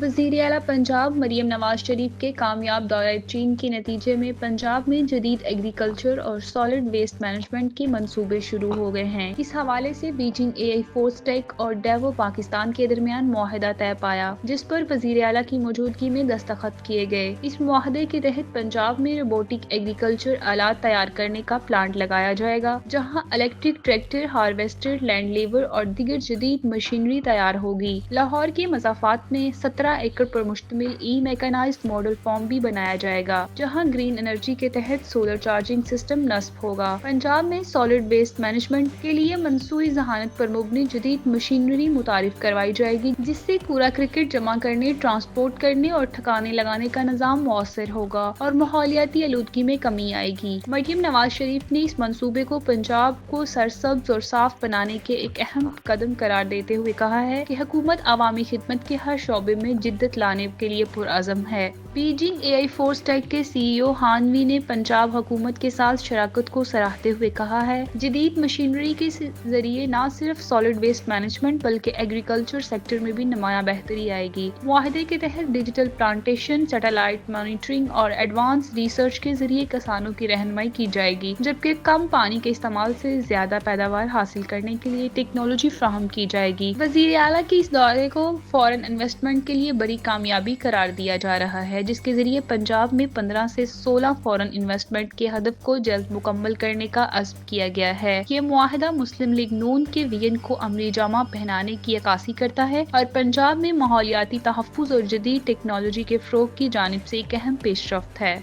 वज़ीर आला पंजाब मरियम नवाज शरीफ के कामयाब दौरे चीन के नतीजे में पंजाब में जदीद एग्रीकल्चर और सॉलिड वेस्ट मैनेजमेंट के मंसूबे शुरू हो गए हैं। इस हवाले से बीजिंग AI फोर्स टेक और डेवो पाकिस्तान के दरमियान मुआहदा तय पाया, जिस पर वज़ीर आला की मौजूदगी में दस्तखत किए गए। इस मुआहदे के तहत पंजाब में रोबोटिक एग्रीकल्चर आलात तैयार करने का प्लांट लगाया जाएगा, जहाँ इलेक्ट्रिक ट्रैक्टर, हार्वेस्टर, लैंड लेवर और दीगर जदीद मशीनरी तैयार होगी। लाहौर के मज़ाफ़ात में 17 एकड़ पर मुश्तमिल मैकेनाइज्ड मॉडल फार्म भी बनाया जाएगा, जहां ग्रीन एनर्जी के तहत सोलर चार्जिंग सिस्टम नस्ब होगा। पंजाब में सॉलिड वेस्ट मैनेजमेंट के लिए मनसूई जहानत पर मुबनी जदीद मशीनरी मुतारिफ करवाई जाएगी, जिससे कूड़ा क्रिकेट जमा करने, ट्रांसपोर्ट करने और ठिकाने लगाने का निज़ाम मौसर होगा और माहौलियाती आलूदगी में कमी आएगी। मरियम नवाज शरीफ ने इस मंसूबे को पंजाब को सरसब्ज और साफ बनाने के एक अहम कदम करार देते हुए कहा है कि हुकूमत अवामी खिदमत के हर शोबे में जिद्दत लाने के लिए पुरअज़म है। बीजिंग AI फोर्स टेक के CEO हानवी ने पंजाब हुकूमत के साथ शराकत को सराहते हुए कहा है, जदीद मशीनरी के जरिए न सिर्फ सॉलिड वेस्ट मैनेजमेंट बल्कि एग्रीकल्चर सेक्टर में भी नुमायां बेहतरी आएगी। मुआहदे के तहत डिजिटल प्लांटेशन, सैटेलाइट मॉनिटरिंग और एडवांस रिसर्च के जरिए किसानों की रहनुमाई की जाएगी, जबकि कम पानी के इस्तेमाल से ज्यादा पैदावार हासिल करने के लिए टेक्नोलॉजी फ्राहम की जाएगी। वज़ीर आला की इस दौरे को फॉरेन इन्वेस्टमेंट के लिए बड़ी कामयाबी करार दिया जा रहा है, जिसके जरिए पंजाब में 15 से 16 फॉरेन इन्वेस्टमेंट के हदफ को जल्द मुकम्मल करने का अज़्म किया गया है। ये मुआहदा मुस्लिम लीग नून के विजन को अमली जामा पहनाने की अक्कासी करता है और पंजाब में माहौलियाती तहफ़्फ़ुज़ और जदीद टेक्नोलॉजी के फ़रोग़ की जानिब से एक अहम पेशरफ्त है।